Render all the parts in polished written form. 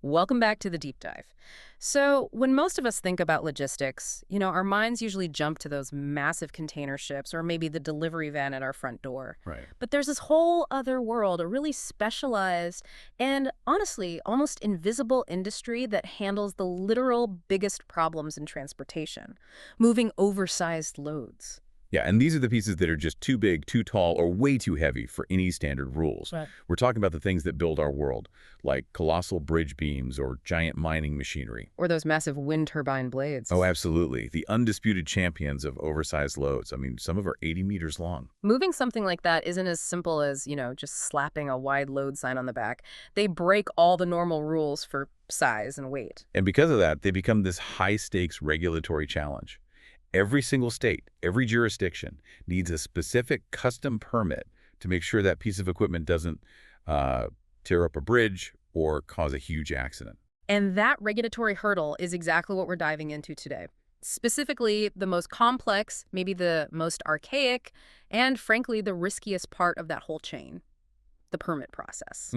Welcome back to the deep dive. So, when most of us think about logistics, our minds usually jump to those massive container ships or maybe the delivery van at our front door. Right. But there's this whole other world, a really specialized and honestly almost invisible industry that handles the literal biggest problems in transportation, moving oversized loads. Yeah, and these are the pieces that are just too big, too tall, or way too heavy for any standard rules. Right. We're talking about the things that build our world, like colossal bridge beams or giant mining machinery. Or those massive wind turbine blades. Oh, absolutely. The undisputed champions of oversized loads. I mean, some of them are 80 meters long. Moving something like that isn't as simple as, just slapping a wide load sign on the back. They break all the normal rules for size and weight. And because of that, they become this high-stakes regulatory challenge. Every single state, every jurisdiction needs a specific custom permit to make sure that piece of equipment doesn't tear up a bridge or cause a huge accident. And that regulatory hurdle is exactly what we're diving into today. Specifically, the most complex, maybe the most archaic, and frankly, the riskiest part of that whole chain, the permit process.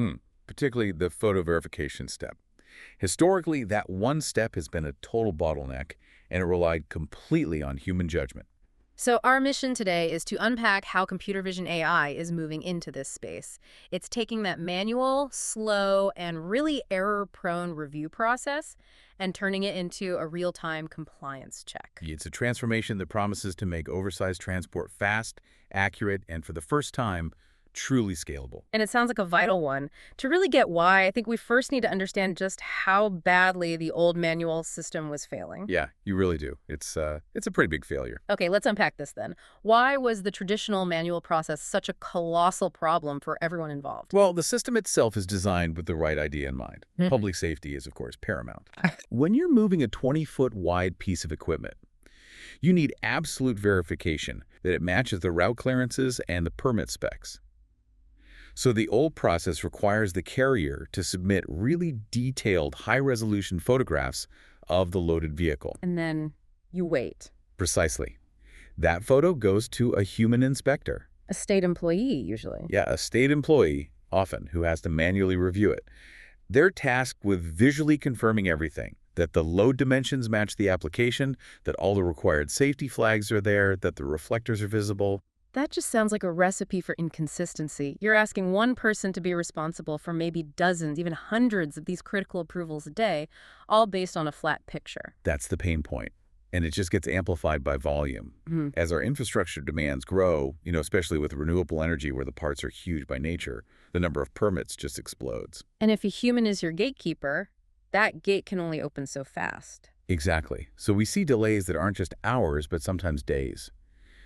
Particularly the photo verification step. Historically, that one step has been a total bottleneck, and it relied completely on human judgment. So our mission today is to unpack how computer vision AI is moving into this space. It's taking that manual, slow, and really error-prone review process and turning it into a real-time compliance check. It's a transformation that promises to make oversized transport fast, accurate, and for the first time, truly scalable. And it sounds like a vital one. To really get why, I think we first need to understand just how badly the old manual system was failing. Yeah, you really do. It's a pretty big failure. Okay, let's unpack this then. Why was the traditional manual process such a colossal problem for everyone involved? Well, the system itself is designed with the right idea in mind. Public safety is, of course, paramount. When you're moving a 20-foot wide piece of equipment, you need absolute verification that it matches the route clearances and the permit specs. So the old process requires the carrier to submit really detailed, high-resolution photographs of the loaded vehicle. And then you wait. Precisely. That photo goes to a human inspector. A state employee, usually. Yeah, a state employee, often, who has to manually review it. They're tasked with visually confirming everything, that the load dimensions match the application, that all the required safety flags are there, that the reflectors are visible. That just sounds like a recipe for inconsistency. You're asking one person to be responsible for maybe dozens, even hundreds of these critical approvals a day, all based on a flat picture. That's the pain point. And it just gets amplified by volume. As our infrastructure demands grow, especially with renewable energy where the parts are huge by nature, the number of permits just explodes. And if a human is your gatekeeper, that gate can only open so fast. Exactly. So we see delays that aren't just hours, but sometimes days.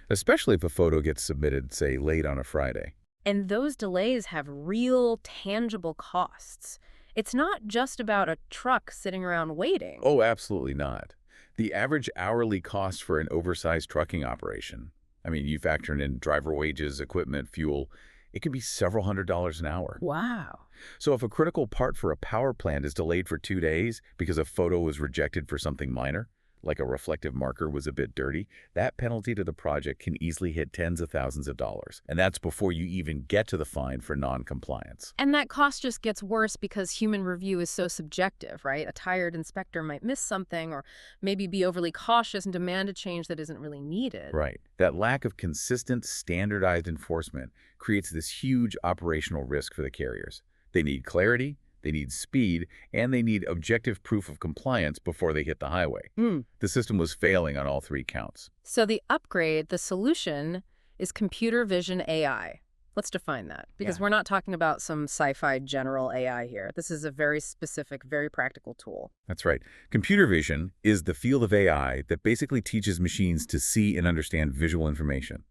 Especially if a photo gets submitted, say, late on a Friday. And those delays have real, tangible costs. It's not just about a truck sitting around waiting. Oh, absolutely not. The average hourly cost for an oversized trucking operation, I mean, you factor in driver wages, equipment, fuel, it could be several $100s an hour. Wow. So if a critical part for a power plant is delayed for 2 days because a photo was rejected for something minor, like a reflective marker was a bit dirty, that penalty to the project can easily hit tens of thousands of dollars. And that's before you even get to the fine for non-compliance. And that cost just gets worse because human review is so subjective, right? A tired inspector might miss something or maybe be overly cautious and demand a change that isn't really needed. Right. That lack of consistent, standardized enforcement creates this huge operational risk for the carriers. They need clarity, they need speed, and they need objective proof of compliance before they hit the highway. The system was failing on all three counts. So the upgrade, the solution, is computer vision AI. Let's define that, because we're not talking about some sci-fi general AI here. This is a very specific, very practical tool. That's right. Computer vision is the field of AI that basically teaches machines to see and understand visual information.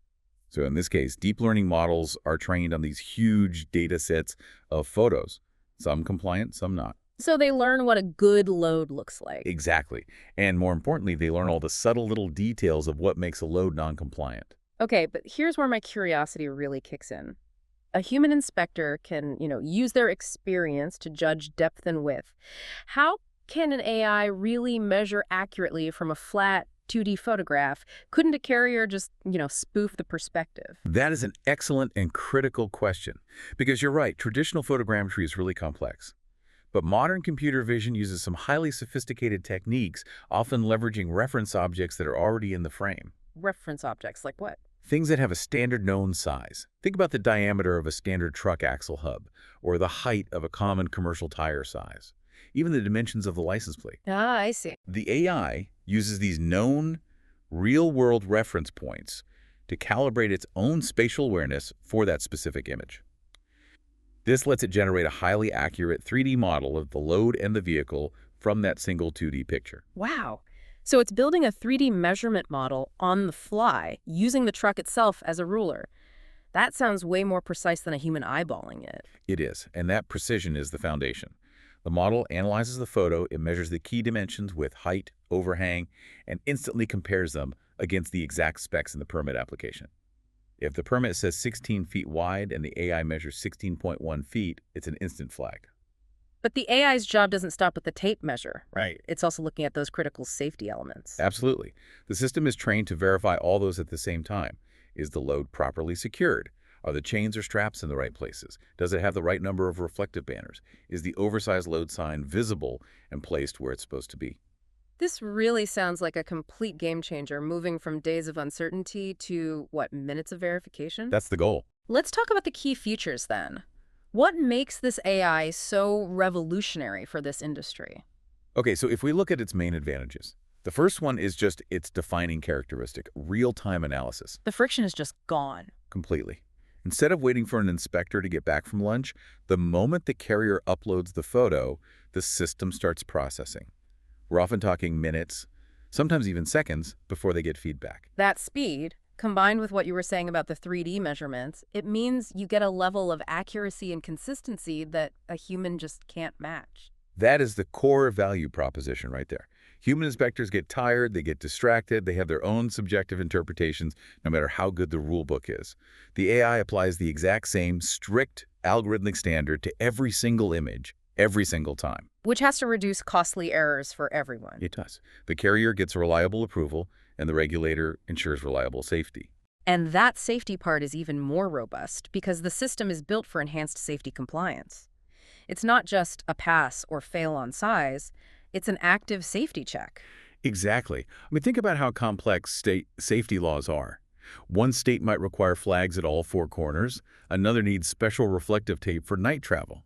So in this case, deep learning models are trained on these huge data sets of photos. Some compliant, some not. So they learn what a good load looks like. Exactly. And more importantly, they learn all the subtle little details of what makes a load non-compliant. Okay, but here's where my curiosity really kicks in. A human inspector can, use their experience to judge depth and width. How can an AI really measure accurately from a flat 2D photograph? Couldn't a carrier just, spoof the perspective? That is an excellent and critical question, because you're right, traditional photogrammetry is really complex. But modern computer vision uses some highly sophisticated techniques, often leveraging reference objects that are already in the frame. Reference objects, like what? Things that have a standard known size. Think about the diameter of a standard truck axle hub, or the height of a common commercial tire size, even the dimensions of the license plate. Ah, I see. The AI uses these known, real-world reference points to calibrate its own spatial awareness for that specific image. This lets it generate a highly accurate 3D model of the load and the vehicle from that single 2D picture. Wow. So it's building a 3D measurement model on the fly, using the truck itself as a ruler. That sounds way more precise than a human eyeballing it. It is, and that precision is the foundation. The model analyzes the photo, it measures the key dimensions with height, overhang, and instantly compares them against the exact specs in the permit application. If the permit says 16 feet wide and the AI measures 16.1 feet, it's an instant flag. But the AI's job doesn't stop with the tape measure. Right. It's also looking at those critical safety elements. Absolutely. The system is trained to verify all those at the same time. Is the load properly secured? Are the chains or straps in the right places? Does it have the right number of reflective banners? Is the oversized load sign visible and placed where it's supposed to be? This really sounds like a complete game changer, moving from days of uncertainty to, what, minutes of verification? That's the goal. Let's talk about the key features then. What makes this AI so revolutionary for this industry? Okay, so if we look at its main advantages, the first one is just its defining characteristic, real-time analysis. The friction is just gone. Completely. Instead of waiting for an inspector to get back from lunch, the moment the carrier uploads the photo, the system starts processing. We're often talking minutes, sometimes even seconds, before they get feedback. That speed, combined with what you were saying about the 3D measurements, it means you get a level of accuracy and consistency that a human just can't match. That is the core value proposition right there. Human inspectors get tired, they get distracted, they have their own subjective interpretations, no matter how good the rule book is. The AI applies the exact same strict algorithmic standard to every single image, every single time. Which has to reduce costly errors for everyone. It does. The carrier gets reliable approval, and the regulator ensures reliable safety. And that safety part is even more robust because the system is built for enhanced safety compliance. It's not just a pass or fail on size, it's an active safety check. Exactly. I mean, think about how complex state safety laws are. One state might require flags at all four corners, another needs special reflective tape for night travel.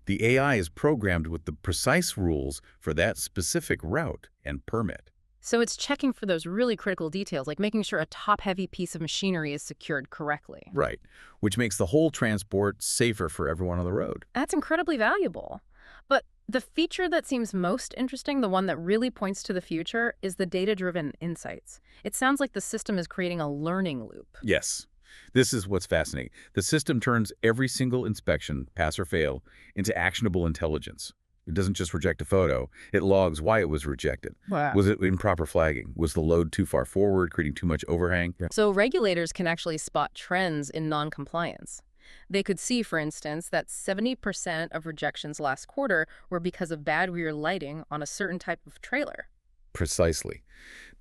The AI is programmed with the precise rules for that specific route and permit. So it's checking for those really critical details, like making sure a top-heavy piece of machinery is secured correctly. Right, which makes the whole transport safer for everyone on the road. That's incredibly valuable. But the feature that seems most interesting, the one that really points to the future, is the data-driven insights. It sounds like the system is creating a learning loop. Yes. This is what's fascinating. The system turns every single inspection, pass or fail, into actionable intelligence. It doesn't just reject a photo. It logs why it was rejected. Wow. Was it improper flagging? Was the load too far forward, creating too much overhang? So regulators can actually spot trends in non-compliance. They could see, for instance, that 70% of rejections last quarter were because of bad rear lighting on a certain type of trailer. Precisely.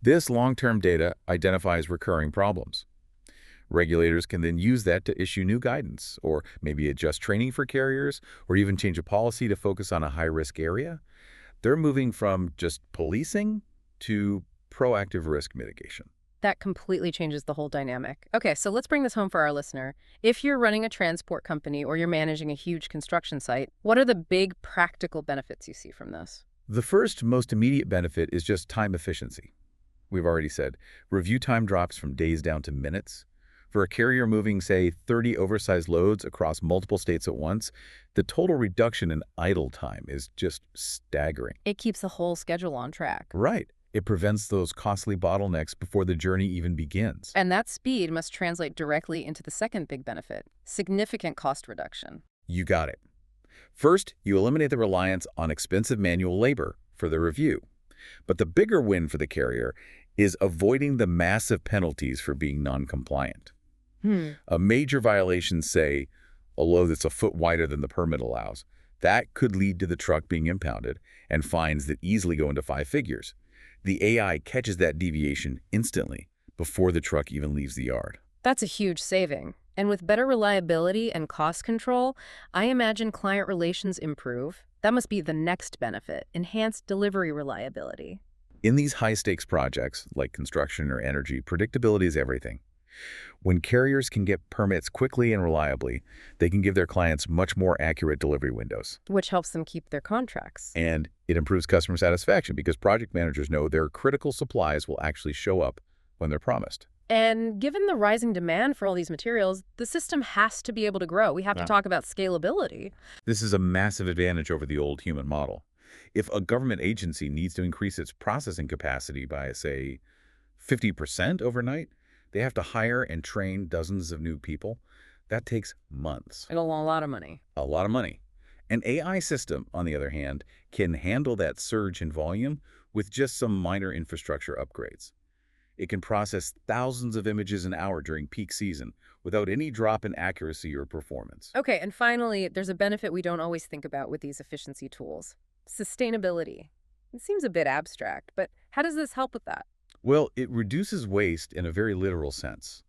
This long-term data identifies recurring problems. Regulators can then use that to issue new guidance, or maybe adjust training for carriers, or even change a policy to focus on a high-risk area. They're moving from just policing to proactive risk mitigation. That completely changes the whole dynamic. Okay, so let's bring this home for our listener. If you're running a transport company or you're managing a huge construction site, what are the big practical benefits you see from this? The first, most immediate benefit is just time efficiency. We've already said, review time drops from days down to minutes. For a carrier moving, say, 30 oversized loads across multiple states at once, the total reduction in idle time is just staggering. It keeps the whole schedule on track. Right. It prevents those costly bottlenecks before the journey even begins. And that speed must translate directly into the second big benefit, significant cost reduction. You got it. First, you eliminate the reliance on expensive manual labor for the review. But the bigger win for the carrier is avoiding the massive penalties for being non-compliant. A major violation, say, a load that's a foot wider than the permit allows, that could lead to the truck being impounded and fines that easily go into 5 figures. The AI catches that deviation instantly before the truck even leaves the yard. That's a huge saving. And with better reliability and cost control, I imagine client relations improve, That must be the next benefit, enhanced delivery reliability. In these high-stakes projects, like construction or energy, predictability is everything. When carriers can get permits quickly and reliably, they can give their clients much more accurate delivery windows. Which helps them keep their contracts. And it improves customer satisfaction because project managers know their critical supplies will actually show up when they're promised. And given the rising demand for all these materials, the system has to be able to grow. We have to talk about scalability. This is a massive advantage over the old human model. If a government agency needs to increase its processing capacity by, say, 50% overnight, they have to hire and train dozens of new people. That takes months. It'll a lot of money. A lot of money. An AI system, on the other hand, can handle that surge in volume with just some minor infrastructure upgrades. It can process thousands of images an hour during peak season without any drop in accuracy or performance. Okay, and finally, there's a benefit we don't always think about with these efficiency tools. Sustainability. It seems a bit abstract, but how does this help with that? Well, it reduces waste in a very literal sense.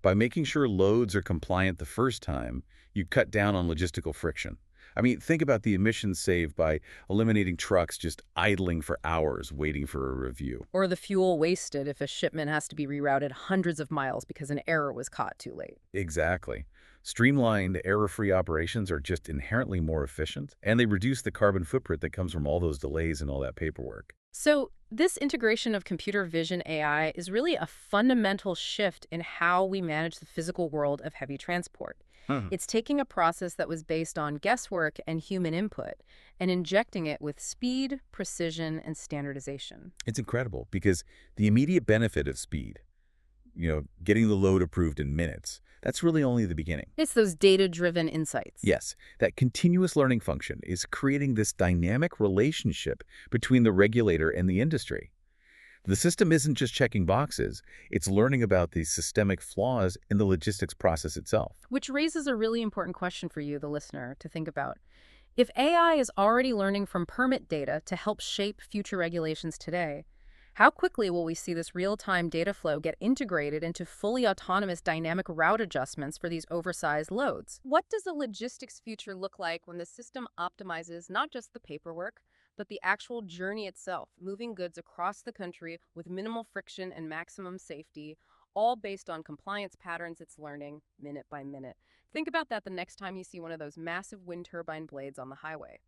By making sure loads are compliant the first time, you cut down on logistical friction. I mean, think about the emissions saved by eliminating trucks just idling for hours waiting for a review. Or the fuel wasted if a shipment has to be rerouted hundreds of miles because an error was caught too late. Exactly. Streamlined, error-free operations are just inherently more efficient, and they reduce the carbon footprint that comes from all those delays and all that paperwork. So this integration of computer vision AI is really a fundamental shift in how we manage the physical world of heavy transport. It's taking a process that was based on guesswork and human input and injecting it with speed, precision, and standardization. It's incredible because the immediate benefit of speed, getting the load approved in minutes, that's really only the beginning. It's those data-driven insights. Yes, that continuous learning function is creating this dynamic relationship between the regulator and the industry. The system isn't just checking boxes, it's learning about the systemic flaws in the logistics process itself. Which raises a really important question for you, the listener, to think about. If AI is already learning from permit data to help shape future regulations today, how quickly will we see this real-time data flow get integrated into fully autonomous dynamic route adjustments for these oversized loads? What does the logistics future look like when the system optimizes not just the paperwork, but the actual journey itself, moving goods across the country with minimal friction and maximum safety, all based on compliance patterns it's learning minute by minute? Think about that the next time you see one of those massive wind turbine blades on the highway.